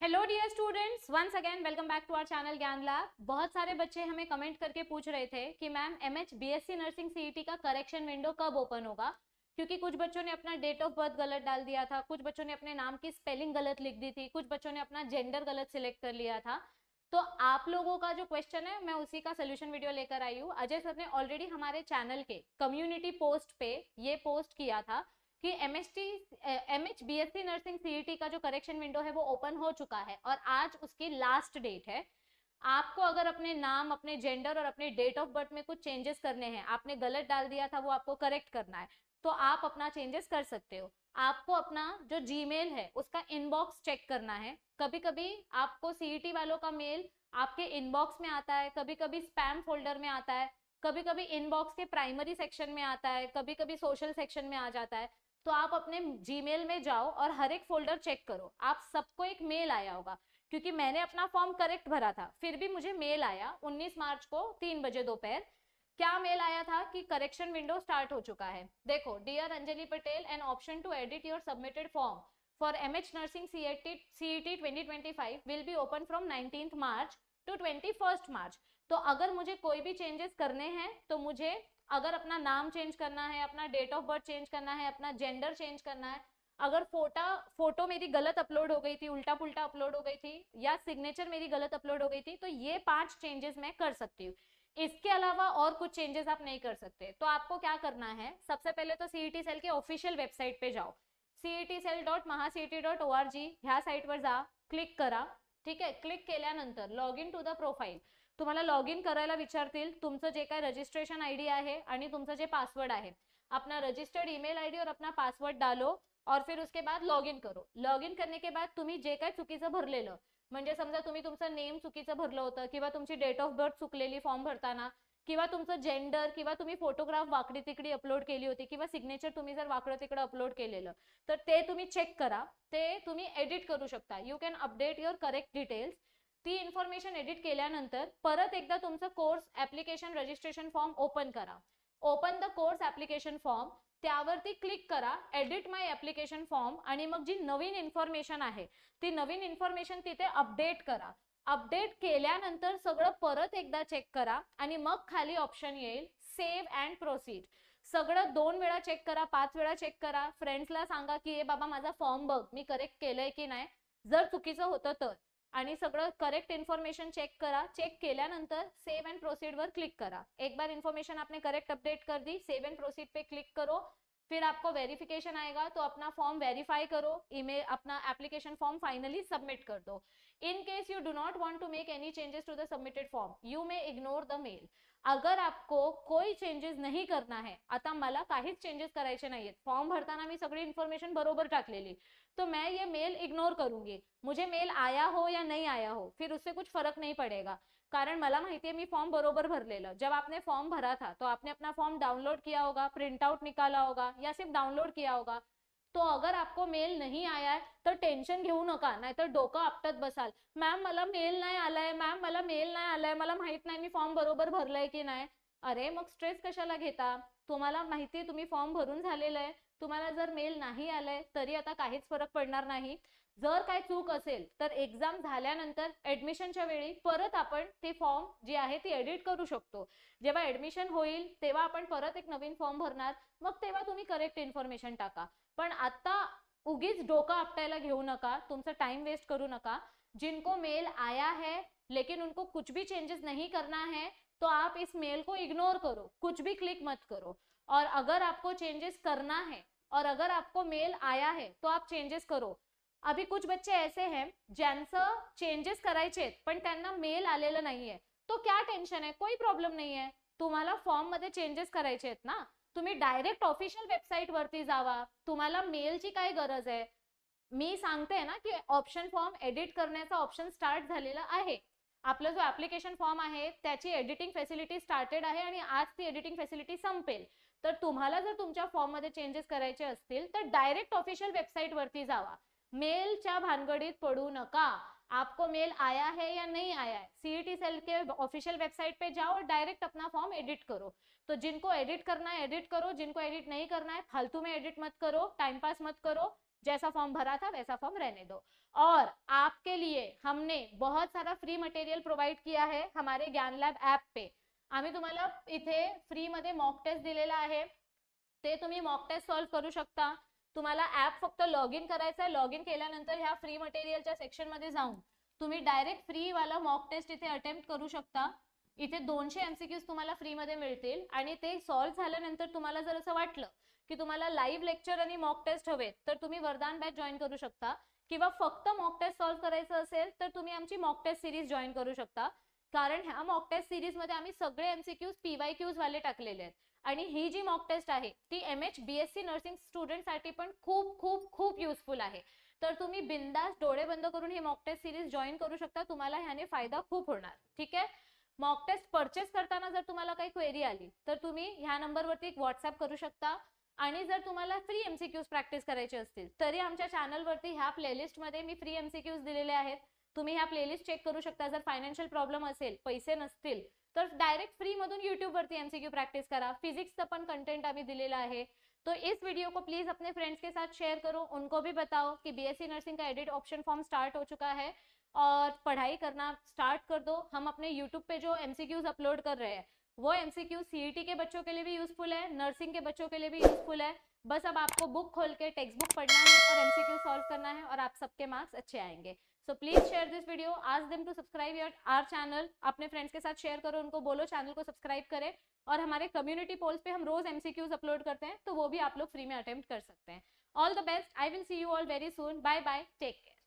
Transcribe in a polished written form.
Hello dear students, once again welcome back to our channel Gyan Lab. बहुत सारे बच्चे हमें कमेंट करके पूछ रहे थे कि ma'am MH BSc nursing CET का करेक्शन विंडो कब ओपन होगा, क्योंकि कुछ बच्चों ने अपना डेट ऑफ बर्थ गलत डाल दिया था, कुछ बच्चों ने अपने नाम की स्पेलिंग गलत लिख दी थी, कुछ बच्चों ने अपना जेंडर गलत सिलेक्ट कर लिया था। तो आप लोगों का जो क्वेश्चन है मैं उसी का सोल्यूशन वीडियो लेकर आई हूँ। अजय सर ने ऑलरेडी हमारे चैनल के कम्युनिटी पोस्ट पे ये पोस्ट किया था कि एमएच बीएससी नर्सिंग सीईटी का जो करेक्शन विंडो है वो ओपन हो चुका है और आज उसकी लास्ट डेट है। आपको अगर अपने नाम, अपने जेंडर और अपने डेट ऑफ बर्थ में कुछ चेंजेस करने हैं, आपने गलत डाल दिया था वो आपको करेक्ट करना है, तो आप अपना चेंजेस कर सकते हो। आपको अपना जो जीमेल है उसका इनबॉक्स चेक करना है। कभी कभी आपको सीईटी वालों का मेल आपके इनबॉक्स में आता है, कभी कभी स्पैम फोल्डर में आता है, कभी कभी इनबॉक्स के प्राइमरी सेक्शन में आता है, कभी कभी सोशल सेक्शन में आ जाता है। तो आप अपने जीमेल में जाओ और हर एक फोल्डर चेक करो। आप सबको एक मेल आया होगा, क्योंकि मैंने अपना फॉर्म करेक्ट भरा था, फिर भी मुझे मेल आया 19 मार्च को 3 बजे दोपहर। क्या मेल आया था कि करेक्शन विंडो स्टार्ट हो चुका है। देखो, dear Anjali Patel, an option to edit your submitted form for MH nursing CET 2025 will be open from 19 March to 21 March. तो अगर मुझे कोई भी चेंजेस करने हैं तो मुझे अगर अपना नाम चेंज करना है, अपना डेट ऑफ बर्थ चेंज करना है, अपना जेंडर चेंज करना है, अगर फोटो मेरी गलत अपलोड हो गई थी, उल्टा पुल्टा अपलोड हो गई थी, या सिग्नेचर मेरी गलत अपलोड हो गई थी, तो ये 5 चेंजेस मैं कर सकती हूँ। इसके अलावा और कुछ चेंजेस आप नहीं कर सकते। तो आपको क्या करना है, सबसे पहले तो सीईटी सेल के ऑफिशियल वेबसाइट पे जाओ, cetcell.mahacet.org ह्या साईटवर जा, क्लिक करा। ठीक आहे, क्लिक केल्यानंतर log in to the profile, तुम्हाला लॉग इन करायला विचारतील। तुमचं जे काय रजिस्ट्रेशन आईडी आहे आणि तुमचं जे पासवर्ड आहे, अपना रजिस्टर्ड ईमेल आईडी और अपना पासवर्ड डालो और फिर उसके बाद लॉग इन करो। लॉग इन करने के बाद तुम्ही जे काय चुकीचं भरलेलं, म्हणजे समजा तुम्ही तुमचं नेम चुकीचं भरलं होतं, किंवा तुमची डेट ऑफ बर्थ चुकलेली फॉर्म भरताना, किंवा तुमचं जेंडर, किंवा तुम्ही फोटोग्राफ वाकडी तिकडी अपलोड केली होती, किंवा सिग्नेचर तुम्ही जर वाकडं तिकडं अपलोड केलेलं, तर ते तुम्ही चेक करा। ते तुम्ही एडिट करू शकता। You can update your correct details. ती इन्फॉर्मेशन एडिट केल्यानंतर परत एकदा तुमचं course application registration form open करा। Open the course application form, त्यावरती क्लिक करा एडिट माय ऍप्लिकेशन फॉर्म, आणि मग जी नवीन इन्फॉर्मेशन आहे ती नवीन इन्फॉर्मेशन तिथे अपडेट करा। अपडेट केल्यानंतर सगळं परत एकदा चेक करा आणि मग खाली ऑप्शन येईल सेव्ह अँड प्रोसीड। सगळं 2 वेळा चेक करा, 5 वेळा चेक करा। फ्रेंड्सला सांगा की ए बाबा माझा फॉर्म बघ, मी करेक्ट केलंय की नाही, जर चुकीचं होतं तर। आणि सगळं करेक्ट इन्फॉर्मेशन चेक करा। चेक केल्यानंतर सेव एंड प्रोसीड वर क्लिक करा। एक बार इन्फॉर्मेशन आपने करेक्ट अपडेट कर दी, सेव एंड प्रोसीड पे क्लिक करो। फिर आपको वेरिफिकेशन आएगा, तो अपना फॉर्म वेरीफाई करो, ईमेल अपना एप्लीकेशन फॉर्म फाइनली सबमिट कर दो। In case you do not want to make any changes to the submitted form, you may ignore the mail. अगर आपको कोई चेंजेस नहीं करना है, आता मला काहीच चेंजेस करायचे नाहीये, फॉर्म भरताना मी सगळी इन्फॉर्मेशन बरोबर टाकलेली, तो मैं ये मेल इग्नोर करूंगी। मुझे मेल आया हो या नहीं आया हो, फिर उससे कुछ फर्क नहीं पड़ेगा, कारण मला माहिती है मी फॉर्म बरोबर भरलेलं। जब आपने फॉर्म भरा था तो आपने अपना फॉर्म डाउनलोड किया होगा, प्रिंट आउट निकाला होगा, या सिर्फ डाउनलोड किया होगा। तो अगर आपको मेल नहीं आया है तर टेन्शन घेऊ नका, नाहीतर डोकं आपटत बसाल, मॅम मला मेल नाही आलाय, मॅम मला मेल नाही आलाय, मला माहित नाही मी फॉर्म बरोबर भरलाय की नाही। अरे मग स्ट्रेस कशाला घेता, तुम्हाला माहिती तुम्ही फॉर्म भरून झालेलं आहे, तुम्हाला जर मेल नाही आलाय तरी आता काहीच फरक पडणार नाही। जर काय चूक असेल तर एक्झाम झाल्यानंतर ऍडमिशनच्या वेळी परत आपण ते फॉर्म जी आहे ती एडिट करू शकतो। जेव्हा ऍडमिशन होईल तेव्हा आपण परत एक नवीन फॉर्म भरणार, मग तेव्हा तुम्ही करेक्ट इन्फॉर्मेशन टाका। पण आता उगीच डोका आपटायला घेऊ नका, तुमचा टाइम वेस्ट करू नका। जिनको मेल आया है लेकिन उनको कुछ भी चेंजेस नहीं करना है, तो आप इस मेल को इग्नोर करो, कुछ भी क्लिक मत करो। और अगर आपको चेंजेस करना है और अगर आपको मेल आया है तो आप चेंजेस करो। अभी कुछ बच्चे ऐसे हैं ज्यांचं चेंजेस करायचे पण त्यांना मेल आलेलं नाहीये, तो क्या टेन्शन आहे, कोई प्रॉब्लेम नाही आहे। तुम्हाला फॉर्म मध्ये चेंजेस करायचे आहेत ना, तुम्ही डायरेक्ट ऑफिशियल वेबसाईट वरती जावा, तुम्हाला मेलची काय गरज आहे। मी सांगते ना की ऑप्शन फॉर्म एडिट करण्याचा ऑप्शन स्टार्ट झालेला आहे। आपला जो ऍप्लिकेशन फॉर्म आहे त्याची एडिटिंग फॅसिलिटी स्टार्टेड आहे आणि आज ती एडिटिंग फॅसिलिटी संपेल। तर तुम्हाला जर तुमच्या फॉर्म मध्ये चेंजेस करायचे असतील तर डायरेक्ट ऑफिशियल वेबसाइट वरती जावा, मेलच्या भानगडीत पडू नका। आपको मेल आया है या नहीं आया है, सीईटी सेल के ऑफिशियल वेबसाइट पे जाओ और डायरेक्ट अपना फॉर्म एडिट करो। तो जिनको एडिट करना है एडिट करो, जिनको एडिट नहीं करना है फालतू में एडिट मत करो, टाइम पास मत करो, जैसा फॉर्म भरा था वैसा फॉर्म रहने दो। और आपके लिए हमने बहुत सारा फ्री मटेरियल प्रोव्हाइड किया है हमारे ज्ञान लॅब ऍप पे। आम्ही तुम्हाला इथे फ्री मध्ये मॉक टेस्ट दिलेला आहे, ते तुम्ही मॉक टेस्ट सॉल्व करू शकता। तुम्हाला ऍप फक्त लॉग इन करायचं आहे, लॉग इन केल्यानंतर ह्या फ्री मटेरियलच्या सेक्शन मध्ये जाऊन तुम्ही डायरेक्ट फ्री वाला मॉक टेस्ट इथे अटेम्प्ट करू शकता। इथे 200 एमसीक्यूज तुम्हाला फ्री मध्ये मिळतील आणि ते सॉल्व झाल्यानंतर तुम्हाला जर असं वाटलं की तुम्हाला लाईव्ह लेक्चर आणि मॉक टेस्ट हवेत तर तुम्ही वरदान बॅच जॉईन करू शकता, किंवा फक्त मॉक टेस्ट सॉल्व करायचं असेल तर तुम्ही आमची मॉक टेस्ट सिरीज जॉईन करू शकता। कारण ह्या मॉक टेस्ट सिरीज मध्ये आम्ही सगळे एमसीक्यूज पीवायक्यूज वाले टाकलेले आहेत आणि ही जी मॉक टेस्ट आहे ती एमएच बीएससी नर्सिंग स्टुडंट साठी पण खूप खूप खूप युजफुल आहे। तर तुम्ही बिंदास डोळे बंद करून ही मॉक टेस्ट सिरीज जॉईन करू शकता, तुम्हाला ह्याने फायदा खूप होणार। ठीक आहे, मॉक टेस्ट परचेस करताना जर तुम्हाला काही क्वेरी आली तर तुम्ही ह्या नंबरवरती एक व्हॉट्सअप करू शकता, आणि जर तुम्हाला फ्री एमसीक्यूज प्रॅक्टिस करायचे असतील तरी आमच्या चॅनलवरती ह्या प्लेलिस्ट मध्ये मी फ्री एमसीक्यूज दिलेले आहेत, तुम्ही ह्या प्लेलिस्ट चेक करू शकता। जर फायनान्शियल प्रॉब्लेम असेल, पैसे नसतील तर डायरेक्ट फ्री मधून यूट्यूब वरती एमसीक्यू प्रैक्टिस करा। फिजिक्स पण कंटेंट अभी दिलेला है। तो इस वीडियो को प्लीज अपने फ्रेंड्स के साथ शेयर करो, उनको भी बताओ कि बीएससी नर्सिंग का एडिट ऑप्शन फॉर्म स्टार्ट हो चुका है और पढ़ाई करना स्टार्ट कर दो। हम अपने यूट्यूब पे जो एमसीक्यूज अपलोड कर रहे हैं वो एमसीक्यू सीईटी के बच्चों के लिए भी यूजफुल है, नर्सिंग के बच्चों के लिए भी यूजफुल है। बस अब आपको बुक खोल के टेक्स्ट बुक पढ़ना है और एमसीक्यू सॉल्व करना है और आप सबके मार्क्स अच्छे आएंगे। So please share this video, ask them to subscribe our channel. अपने फ्रेंड्स के साथ शेयर करो, उनको बोलो चैनल को सब्सक्राइब करें, और हमारे कम्युनिटी पोल्स पे हम रोज एमसीक्यूज अपलोड करते हैं तो वो भी आप लोग फ्री में अटेम्प्ट कर सकते हैं। All the best, I will see you all very soon, bye bye, take care.